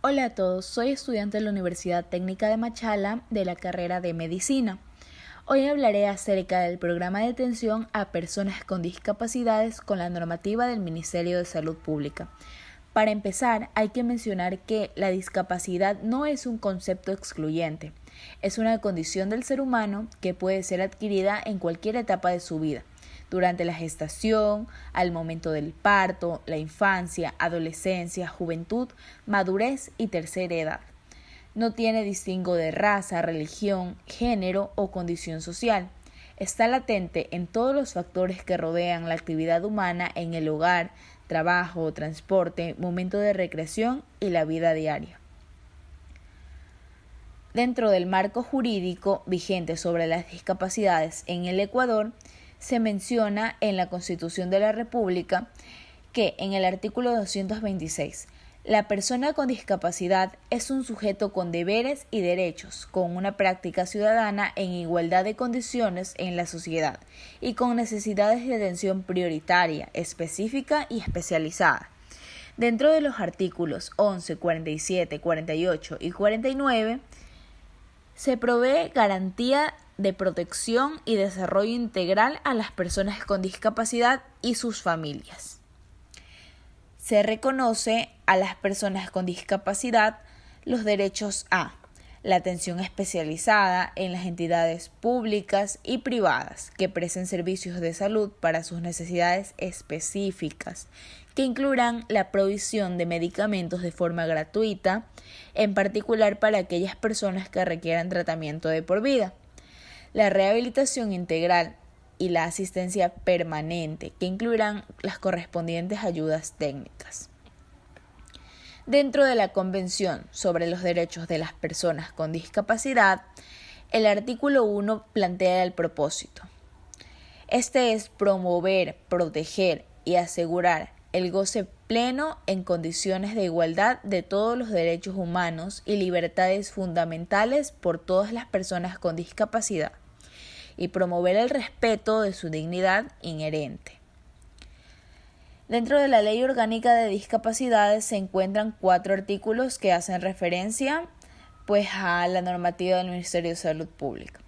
Hola a todos, soy estudiante de la Universidad Técnica de Machala de la carrera de Medicina. Hoy hablaré acerca del programa de atención a personas con discapacidades con la normativa del Ministerio de Salud Pública. Para empezar, hay que mencionar que la discapacidad no es un concepto excluyente, es una condición del ser humano que puede ser adquirida en cualquier etapa de su vida, durante la gestación, al momento del parto, la infancia, adolescencia, juventud, madurez y tercera edad. No tiene distingo de raza, religión, género o condición social. Está latente en todos los factores que rodean la actividad humana en el hogar, trabajo, transporte, momento de recreación y la vida diaria. Dentro del marco jurídico vigente sobre las discapacidades en el Ecuador, se menciona en la Constitución de la República que en el artículo 226, la persona con discapacidad es un sujeto con deberes y derechos, con una práctica ciudadana en igualdad de condiciones en la sociedad y con necesidades de atención prioritaria, específica y especializada. Dentro de los artículos 11, 47, 48 y 49, se provee garantía de protección y desarrollo integral a las personas con discapacidad y sus familias. Se reconoce a las personas con discapacidad los derechos a la atención especializada en las entidades públicas y privadas que presten servicios de salud para sus necesidades específicas, que incluirán la provisión de medicamentos de forma gratuita, en particular para aquellas personas que requieran tratamiento de por vida, la rehabilitación integral y la asistencia permanente, que incluirán las correspondientes ayudas técnicas. Dentro de la Convención sobre los Derechos de las Personas con Discapacidad, el artículo 1 plantea el propósito. Este es promover, proteger y asegurar el goce pleno en condiciones de igualdad de todos los derechos humanos y libertades fundamentales por todas las personas con discapacidad y promover el respeto de su dignidad inherente. Dentro de la Ley Orgánica de Discapacidades se encuentran 4 artículos que hacen referencia a la normativa del Ministerio de Salud Pública.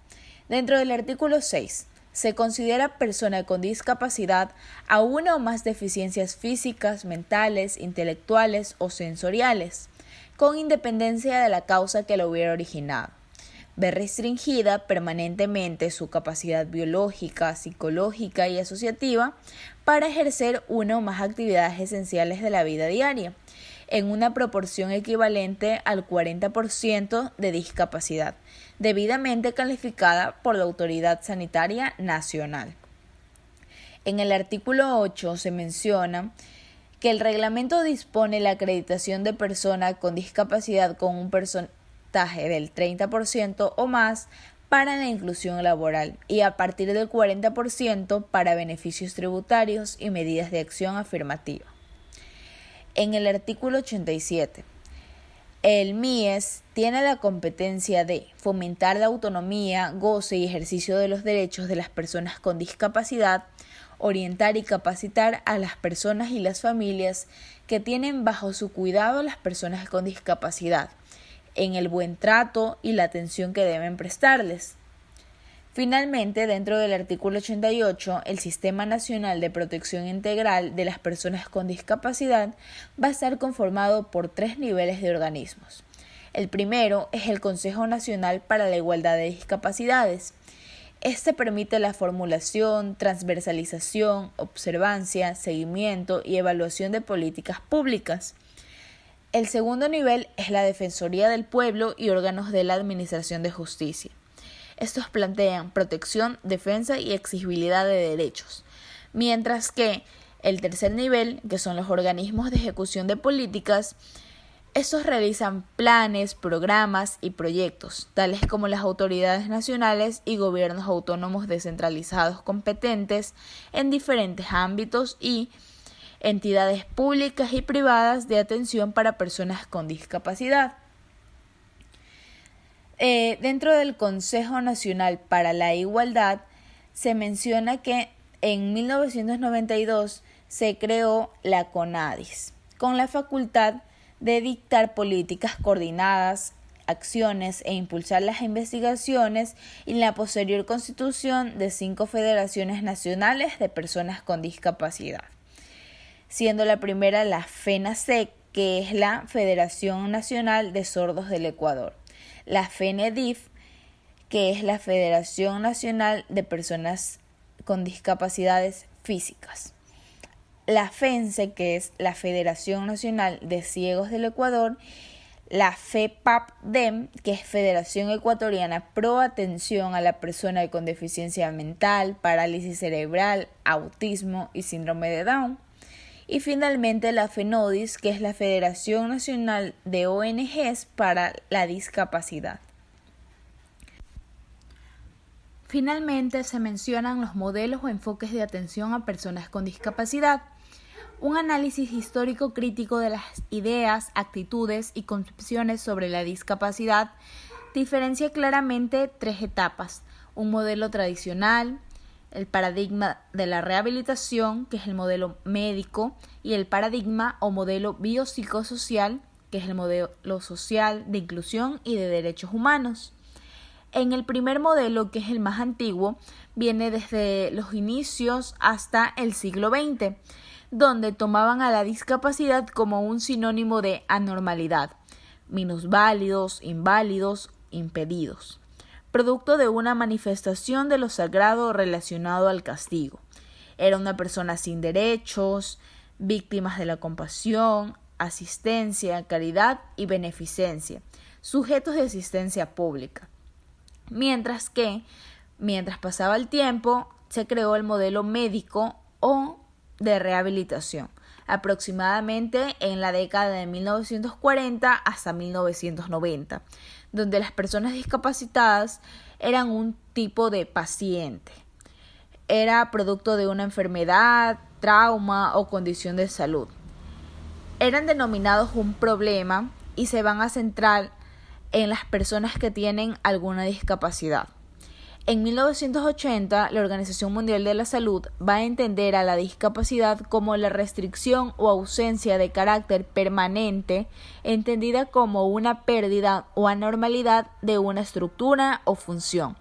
Dentro del artículo 6 se considera persona con discapacidad a una o más deficiencias físicas, mentales, intelectuales o sensoriales, con independencia de la causa que lo hubiera originado. Ve restringida permanentemente su capacidad biológica, psicológica y asociativa para ejercer una o más actividades esenciales de la vida diaria, en una proporción equivalente al 40% de discapacidad, debidamente calificada por la Autoridad Sanitaria Nacional. En el artículo 8 se menciona que el reglamento dispone la acreditación de persona con discapacidad con un porcentaje del 30% o más para la inclusión laboral y a partir del 40% para beneficios tributarios y medidas de acción afirmativa. En el artículo 87, el MIES tiene la competencia de fomentar la autonomía, goce y ejercicio de los derechos de las personas con discapacidad, orientar y capacitar a las personas y las familias que tienen bajo su cuidado a las personas con discapacidad, en el buen trato y la atención que deben prestarles. Finalmente, dentro del artículo 88, el Sistema Nacional de Protección Integral de las Personas con Discapacidad va a estar conformado por 3 niveles de organismos. El primero es el Consejo Nacional para la Igualdad de Discapacidades. Este permite la formulación, transversalización, observancia, seguimiento y evaluación de políticas públicas. El segundo nivel es la Defensoría del Pueblo y órganos de la Administración de Justicia. Estos plantean protección, defensa y exigibilidad de derechos, mientras que el tercer nivel, que son los organismos de ejecución de políticas, estos realizan planes, programas y proyectos, tales como las autoridades nacionales y gobiernos autónomos descentralizados competentes en diferentes ámbitos y entidades públicas y privadas de atención para personas con discapacidad. Dentro del Consejo Nacional para la Igualdad se menciona que en 1992 se creó la CONADIS, con la facultad de dictar políticas coordinadas, acciones e impulsar las investigaciones y la posterior constitución de 5 federaciones nacionales de personas con discapacidad, siendo la primera la FENASEC, que es la Federación Nacional de Sordos del Ecuador, la FENEDIF, que es la Federación Nacional de Personas con Discapacidades Físicas, la FENSE, que es la Federación Nacional de Ciegos del Ecuador, la FEPAP-DEM, que es Federación Ecuatoriana Pro Atención a la Persona con Deficiencia Mental, Parálisis Cerebral, Autismo y Síndrome de Down. Y finalmente la FENODIS, que es la Federación Nacional de ONGs para la Discapacidad. Finalmente se mencionan los modelos o enfoques de atención a personas con discapacidad. Un análisis histórico crítico de las ideas, actitudes y concepciones sobre la discapacidad diferencia claramente 3 etapas: un modelo tradicional, el paradigma de la rehabilitación, que es el modelo médico, y el paradigma o modelo biopsicosocial, que es el modelo social de inclusión y de derechos humanos. En el primer modelo, que es el más antiguo, viene desde los inicios hasta el siglo XX, donde tomaban a la discapacidad como un sinónimo de anormalidad, minusválidos, inválidos, impedidos, producto de una manifestación de lo sagrado relacionado al castigo. Era una persona sin derechos, víctimas de la compasión, asistencia, caridad y beneficencia, sujetos de asistencia pública. Mientras pasaba el tiempo, se creó el modelo médico o de rehabilitación, aproximadamente en la década de 1940 hasta 1990, donde las personas discapacitadas eran un tipo de paciente. Era producto de una enfermedad, trauma o condición de salud. Eran denominados un problema y se van a centrar en las personas que tienen alguna discapacidad. En 1980, la Organización Mundial de la Salud va a entender a la discapacidad como la restricción o ausencia de carácter permanente, entendida como una pérdida o anormalidad de una estructura o función,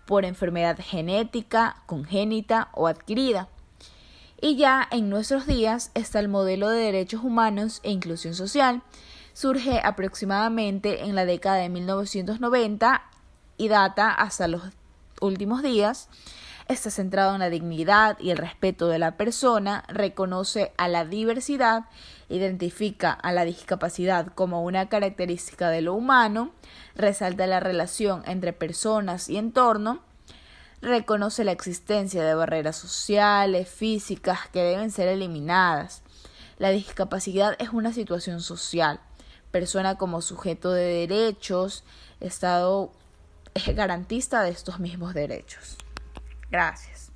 por enfermedad genética, congénita o adquirida. Y ya en nuestros días está el modelo de derechos humanos e inclusión social. Surge aproximadamente en la década de 1990 y data hasta los últimos días. Está centrado en la dignidad y el respeto de la persona, reconoce a la diversidad, identifica a la discapacidad como una característica de lo humano, resalta la relación entre personas y entorno, reconoce la existencia de barreras sociales, físicas que deben ser eliminadas. La discapacidad es una situación social. Persona como sujeto de derechos, Estado es garantista de estos mismos derechos. Gracias.